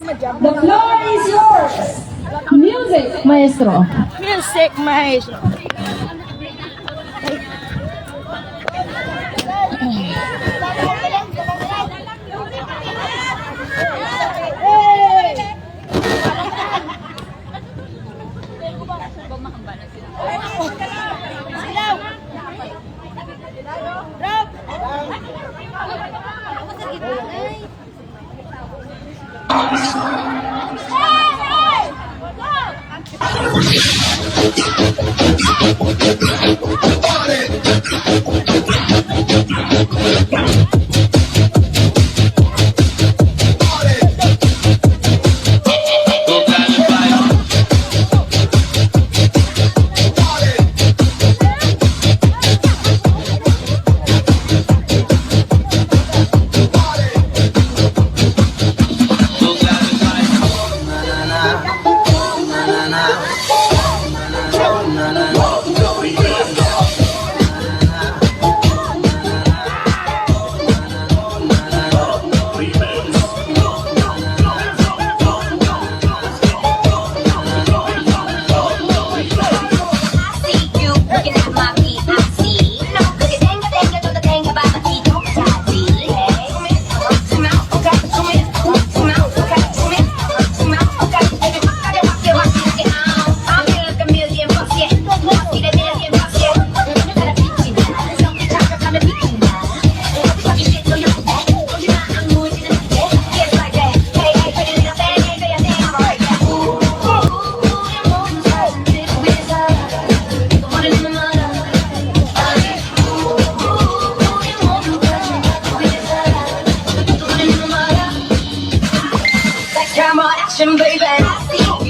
The floor is yours. Music, maestro. Music, maestro. Camera action, baby. I see you.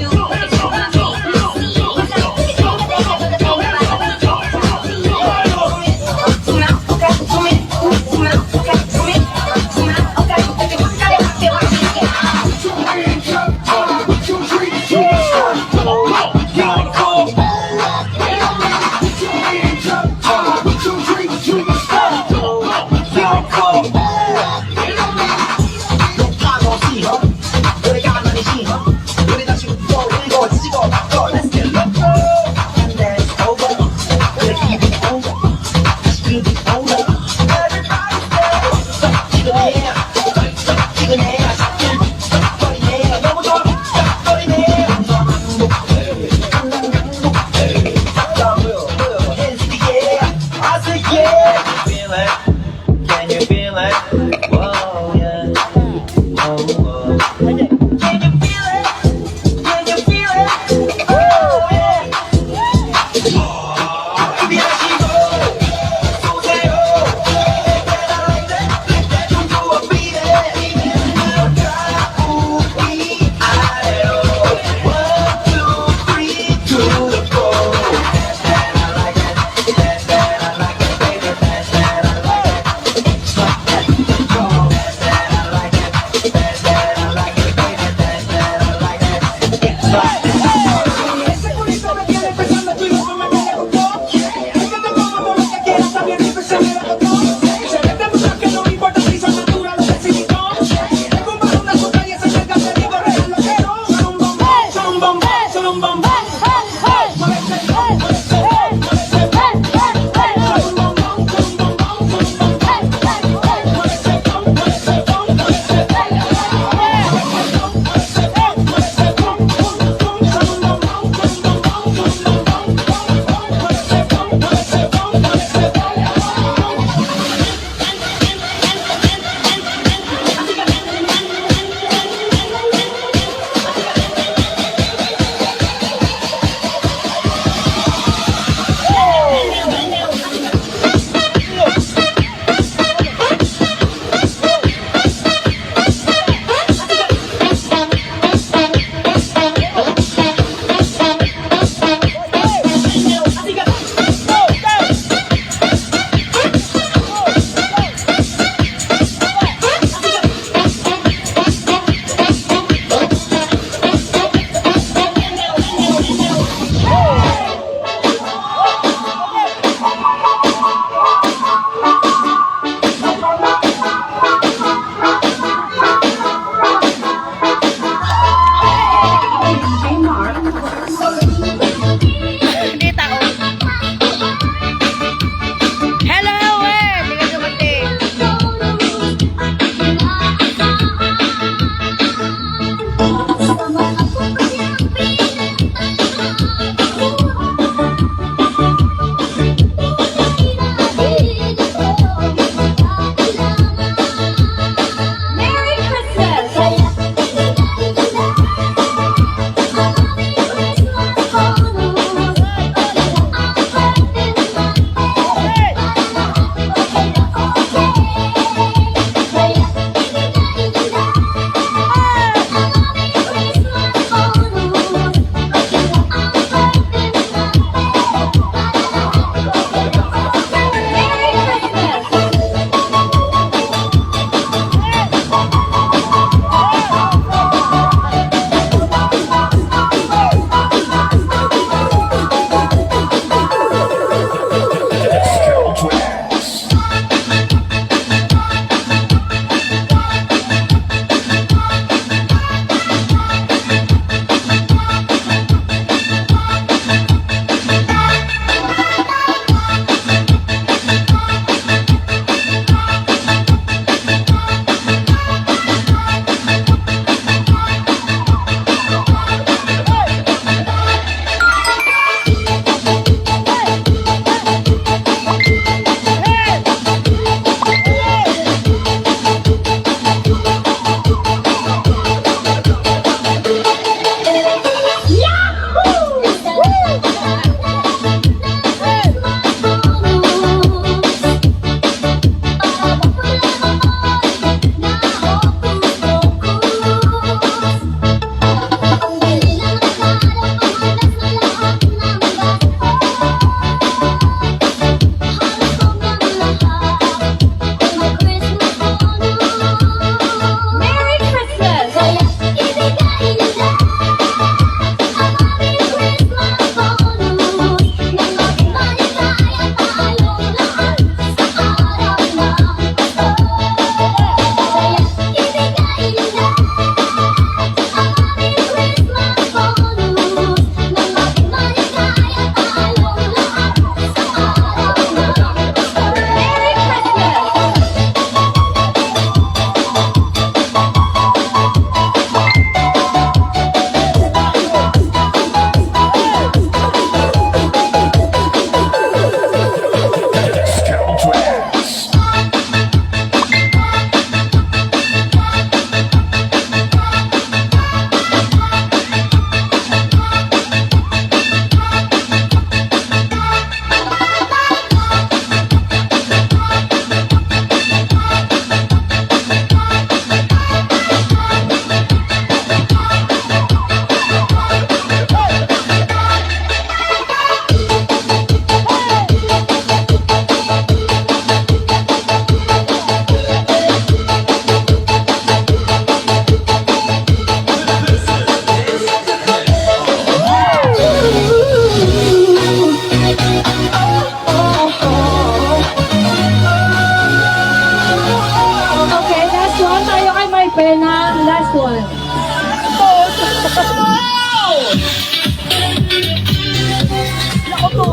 Ako to.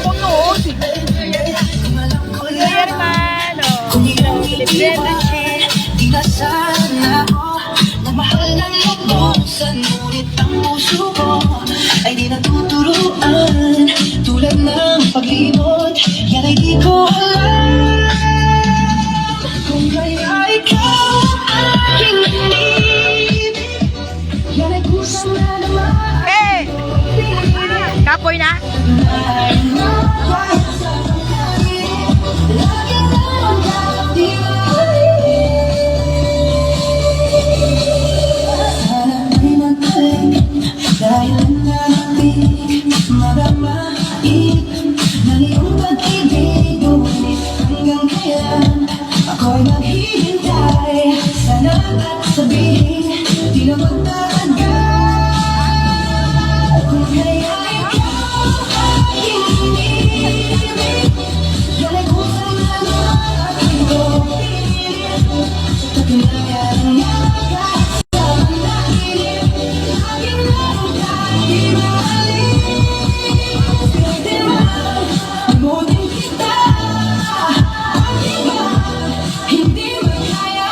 Ako to. Kuya hermano. Relationship. Di na sana ako nagmahal ng lubusan, ngunit ang puso ko ay di natuturuan. Tulad ng pag-ibot, yan ay di ko alam. Kung kaya ikaw ang aking inibig, yan ay kusang na naman. Hey! Kapoy na? Dahil nabig, madamaig ng iyong pag-ibig, ngunit hanggang kailan ako'y maghihintay. Sana at sabihin, di na magtatagal. Kung kaya ikaw ang aking inibig, yan ay kusang na aking pilit. Sa katunayan niya, kasama na inip, aking namutan, di maalis. Pwede man, amutin kita, aking ba, hindi magkaya.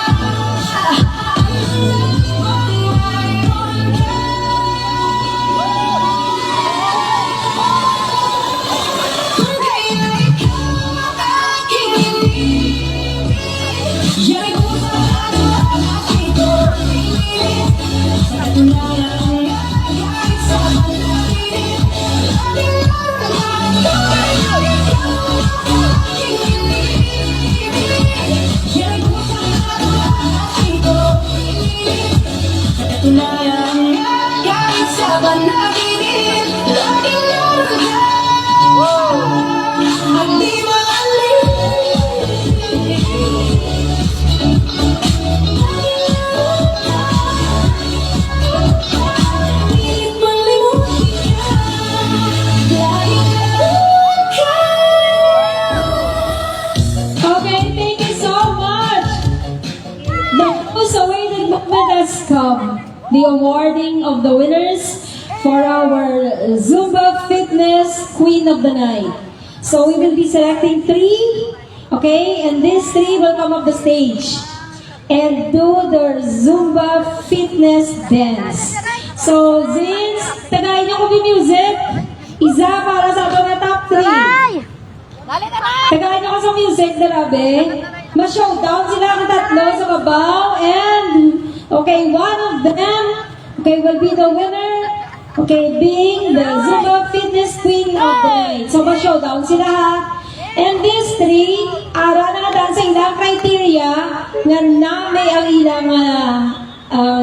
Mayroon ka. Kung kaya ikaw ang aking inibig, yan ay kusang na aking pilit. Sa katunayan niya, kahit sa panaginip, aking naramdaman ko ay ikaw ang aking inibig. Yan ay kusang na aking pilit. Sa katunayan niya, kahit sa panaginip, aking naramdaman at di maalis. Pilit mang limutin ka, dahil naroon ka. Okay, thank you so much. The most awaited moment has come. The awarding of the winners for our Zumba Fitness Queen of the Night. So we will be selecting 3, okay? And these 3 will come up the stage and do their Zumba Fitness dance. So, since tagayin niyo ko music, isa para sa mga top 3. Dali na na! Tagayin niyo ko sa music, dalabe. Ma-showdown sila ang tatlo sa babaw. And, okay, one of them, okay, will be the winner. Okay, being the Zumba Fitness Queen of the Night. So, ma-showdown sila ha. And these 3, ara na nga sa ilang criteria nga nami ang ilang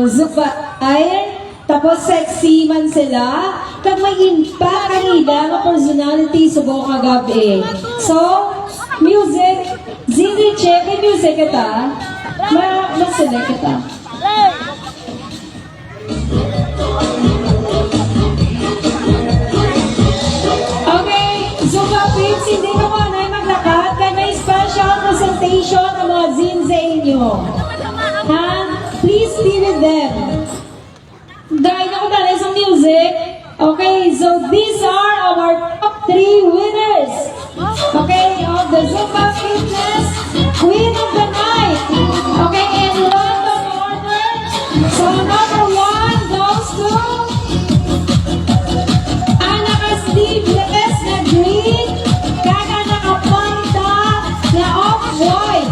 Zumba attire. Tapos sexy man sila. Kag may impact ang ilang personality sa buong kagabi. So, music, Zindri check yung music kita. Ma-select kita. Okay, Zumba Queens, hindi ka muna ay maglakad. Kaya may special presentation ng mga zin sa inyo. Ha? Please be with them. Dahil ako dali sa music. Okay, so these are our top 3 winners. Okay, of the Zumba Fitness Queen of the Night. Okay, in random order. So number 1 goes to naka-sleeveless na green, kaka nakapanta na off-white.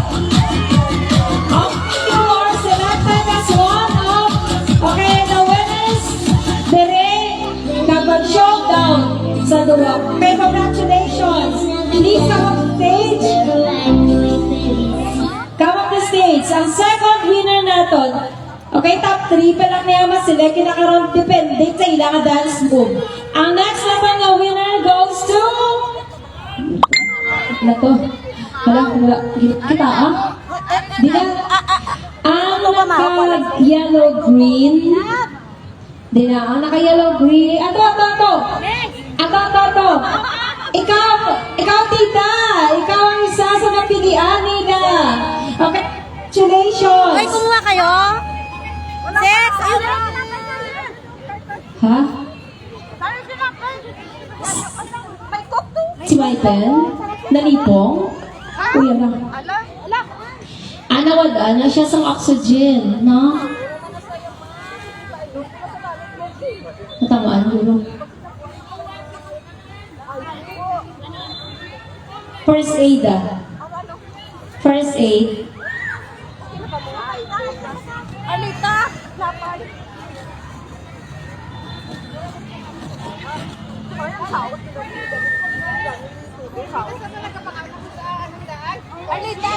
You are selected as one of, okay, the winners. Dire, kapag-showdown sa duwa. Okay, congratulations. Please come up the stage. Come up the stage. Ang second winner natin, okay, top 3 pa lang niya maselect, kinakaroon depende sa ilang dance move. Ang next naman na winner goes to... Ano to? Wala. Kita ah? Di na? Ang naka-yellow-green. Di na? Ang naka-yellow-green. Ato. Ikaw, tita. Ikaw ang isa sa napilian nila. Okay, congratulations. Ay, kumuha kayo? Sis! Ha? Si Michael? Nalipong? Uy, ano? Nawala na siya sa oxygen, no? Natamaan dulo. First aid, First aid. Anita!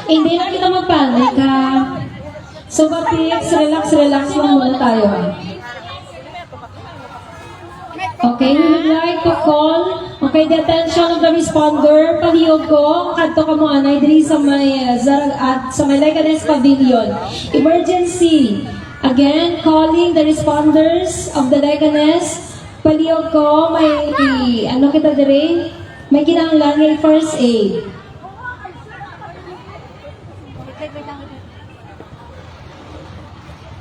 Hindi na kita magpanik, ha? So, Batix, relax lang muna tayo. Okay, we would like to call, the attention of the responder. Palihog ko, kadto ka mo anay, diri sa may, sa may Leganes Pavilion. Emergency. Again, calling the responders of the Leganes. Palihog ko, may, ano kita diri? May kinahanglan ng first aid.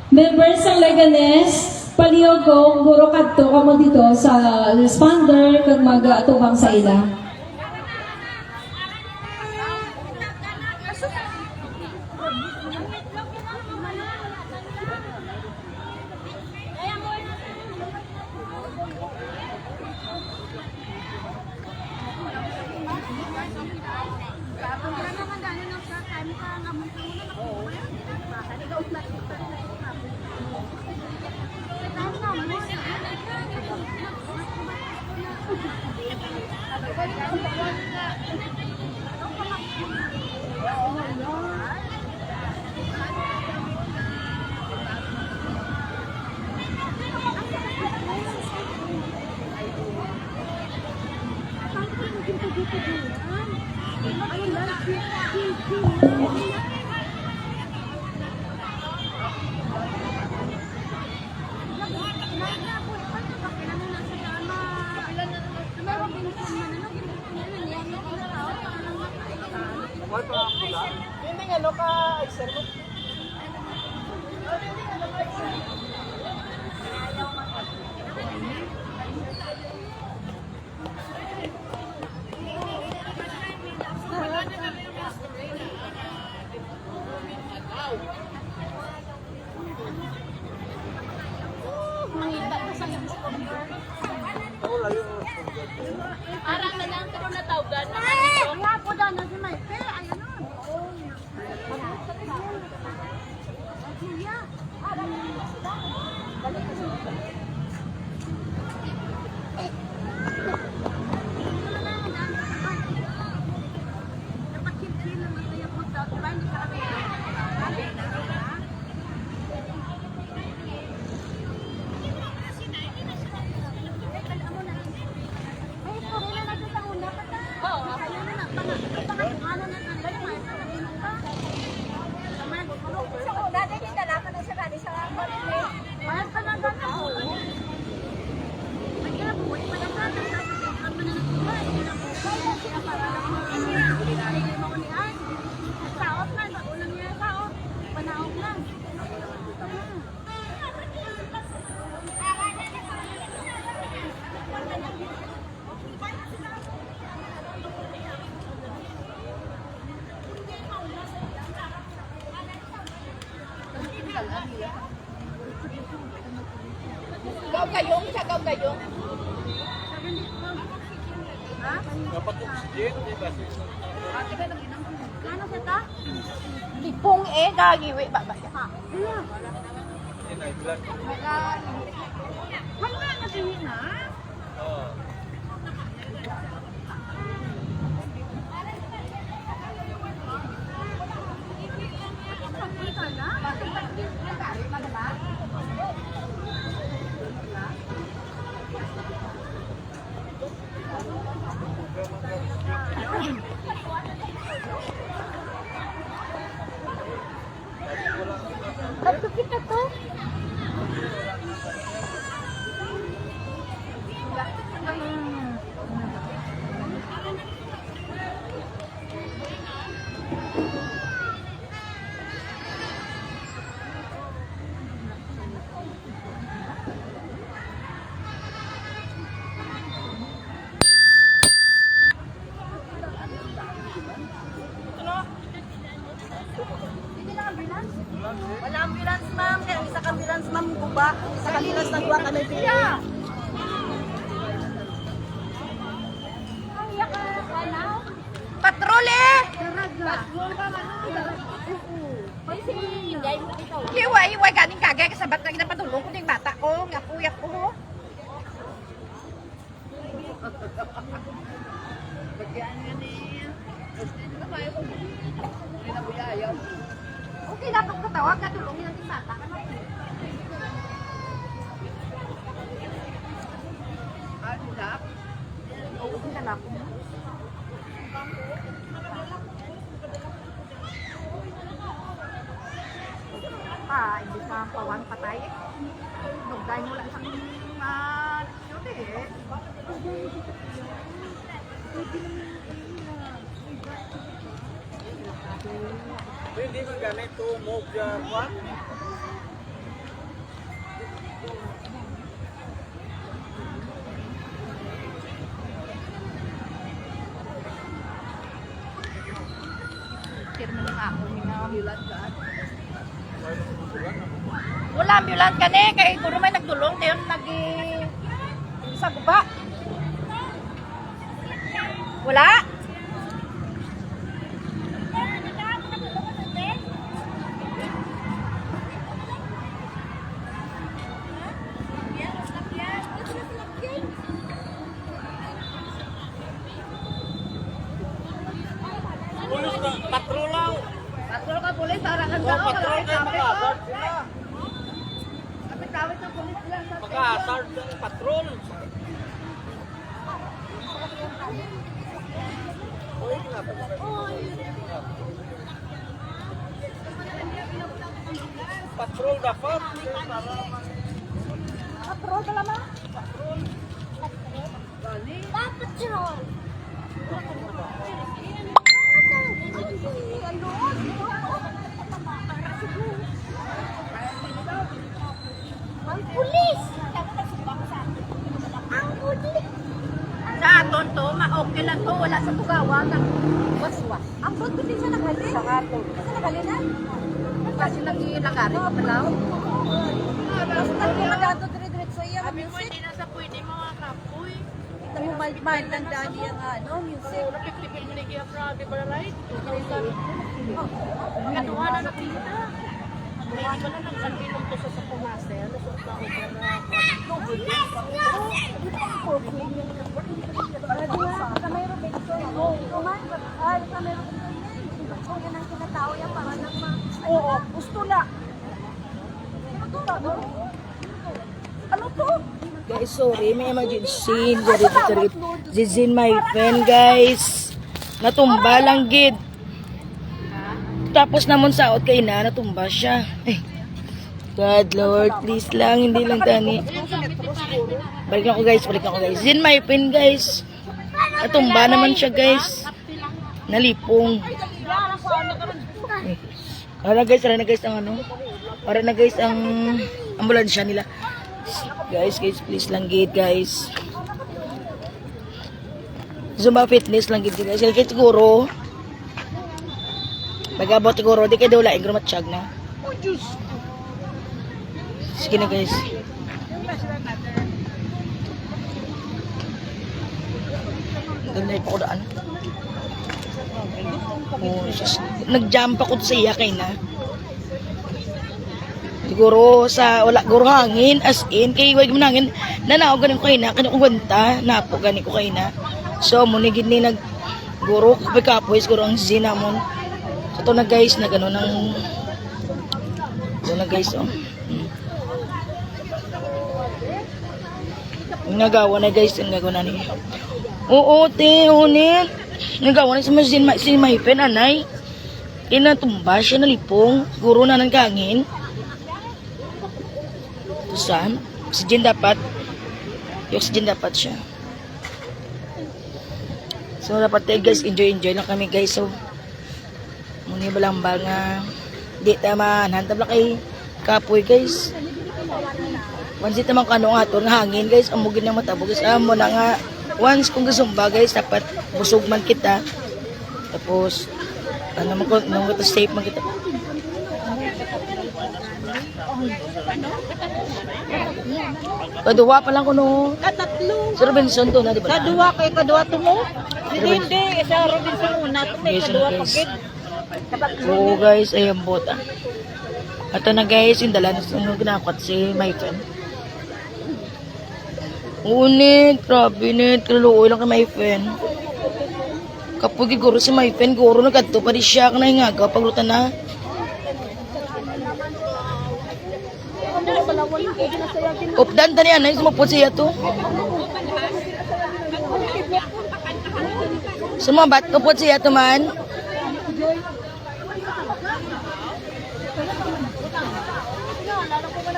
Members ng Leganes, palihog ko, guro kadto ka mo dito sa responder kag mag-atubang sa ila. Parang na lang, pero natawgan naman ito. Wala po daw na si Michael. Ayun o. Gaw kayong, siya gaw kayong. Ano siya ta? Lipong gagiwi ba ba siya? Hangga na siya na. Ba't kita to? ba? Sa kanila sa dua kami pila. Patrole! Hiwa-hiwa ganing kagay kasabat na ginapadulong ko ng bata ko. Ngapuyak ko. Okay, dapat katawag ka tulong yung bata. Hindi ka pawan patay. Nugday mo lang sa yun eh. Hindi man ganito mo dyan. Pirma ng ako mga ambulance ka. Wala ambulance ka kay kung may nagdulong tayo sa guba. Wala. Pulis na, patrolaw. Patrol ka pulis, harangan ka. Patrol na, maka-hazard sila. Kapit-kapit ng pulis lang sa Maka-hazard ng patrol. Patrol dapat. patrol ka lamang. Patrol. Ang pulis! Ang pulis! Sa aton to, ma-okay lang to. Wala sa tugawan. Ang waswas. Ang bot ko din siya naghali. Sa aton. Kasi naghalinan. Kasi nag-iilagari ko pala. Basta nagkakadato dire-diretso iya ang Sabi ko, music. hindi na sa pwede mga kapoy. Ito mo mild lang dali ang music. So, napipipil mo na kaya grabe ba right? 2,000. Kanuha na nakita. May iba na nagsalpilong to sa pumasa. Ano sa tao ba na? Kamay Robinson. Kuman, kamay Robinson. Kung yan ang kinatao yan para lang Oo, gusto na. Ano to? Guys, sorry, may emergency. Zizin, my friend, guys. Natumba lang, gid. Tapos namon saot kay na, natumba siya. Ay, God, Lord, please lang, hindi lang tani. Balik na ako, guys, balik na ako, guys. Zin, my friend, guys. Natumba naman siya, guys. Nalipong. Para na guys ang ano. Para na guys ang ambulansya nila. Guys, please lang gid, guys. Zumba fitness lang gid, guys. Kaya siguro magabot siguro di kay daw laing grumatsyag na. Oh, Diyos. Sige na, guys. Ganun pa ko daan. Oh, nag-jump ako sa iya kay na. Siguro sa wala guro hangin as in kay wag mo nangin nanaog ganin ko kay na kanang uganta napo gani ko kay na. So mo ni gid ni nag guro kapoy siguro ang zinamon. So to na guys na gano nang so na guys oh. Nagawa na guys ang gagawa na ni. Oo te unit. Nagawa na si may pen anay. Kinatumba siya nalipong guro na ng kangin. Saan? Oxygen dapat. Yung oxygen dapat siya. So dapat tayo guys, enjoy lang kami guys. So muna ba lang ba nga di taman hantab lang kay kapoy guys. Once ito man kanong ato ng hangin guys, amugin ng matabo guys. Amo na nga once kung gusumba guys, dapat busog man kita. Tapos ano man ko safe man kita. ano? Kaduwa pa lang ko no. Katatlo. Sa Robinson to na, di ba? Kaduwa kay kaduwa to mo? Hindi, sa Robinson una to may Yes, kaduwa guys. pagkit. Katatlo. Oo guys, ayan bota. Ito na guys, yung dala na ginakot si my friend. Unit, grabe nit. Kaluoy lang kay my friend. Kapag guro si my friend, guro na kadto pa di siya ka na hingaga paglutan na. Updan tani anay sumapot siya to. Sumabat kapot siya to man.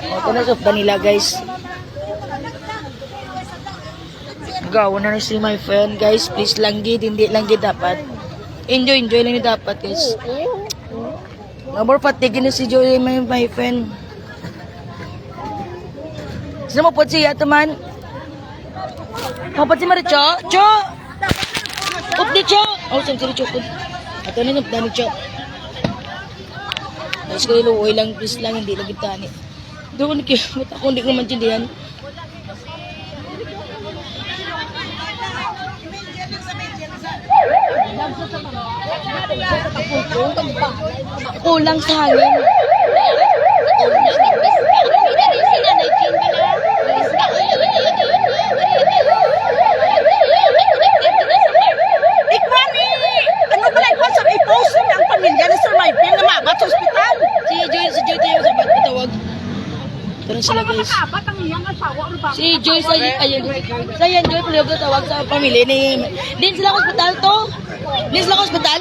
Ito na soft nila guys. Gawa na si my friend guys. Please lang gid, hindi lang gid dapat. Enjoy lang ni dapat guys. Number patigin na si Joy my friend. Sino mo po siya teman? Kapat si Maricho? Cho! Up di Cho! Oh, sorry Cho. Ito na nupda ni Cho. Tapos ko iluoy lang, please lang, hindi lagi tani. Doon ko nakikita ako, hindi ko maintindihan. Kulang sa hangin. Ikwani! Ano pala ikaw sa i-post niya ang pamilya ni Sir Michael na mabat sa ospital? Si Joy tayo sa ba't patawag. Tara sila guys. Makabat ang iyang asawa o ba? Si Joy sa yan Joy pala tawag sa pamilya ni. Din sila sa ospital to. Din sila sa ospital?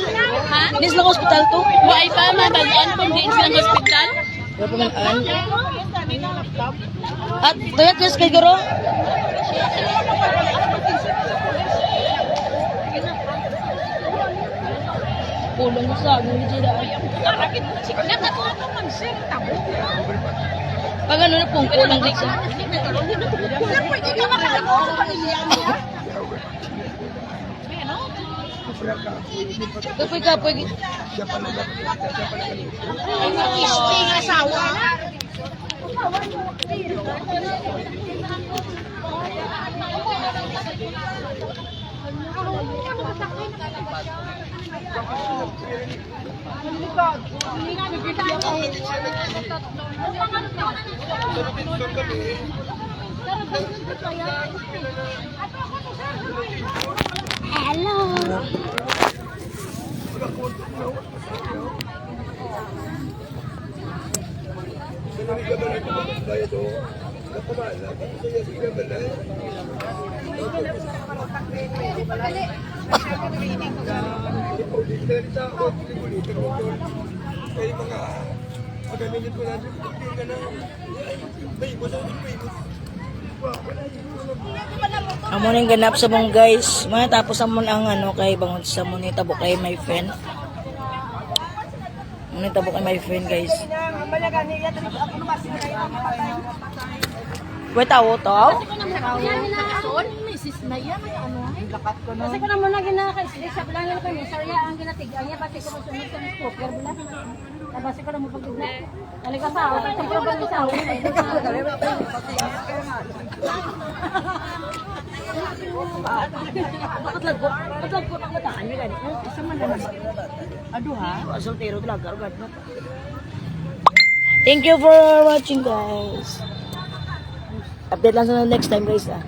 Ha? Din sila sa ospital to. Why pa mabagaan kung di sila sa ospital? Wala pa man an. At tuyat guys kay Garo. Pulang sa akin ni Jida. Pag ano na pong kulang guys. Pwede ka makalago sa pamilya niya? Kapoy. Isting asawa. Amo nang ganap sa mong guys. Matapos amon ang ano kay bangon sa mo ni tabo kay my friend. Ano tabo kay my friend guys. Wait tao to. Misis na yan. Ano? Kasi ko na muna ginaka-isli sa bilangan ko niya. Sorry, ang ginatigaan niya. Basi ko masunod sa spoker. Basi ko na mo pagkigla. Talaga sa ako. Kasi ko ba sa ako. Bakit lagko? Bakit lagko ang mataan niya ganit? Isa man naman. Aduha. Soltero talaga. Thank you for watching guys. Update lang sa next time guys ah.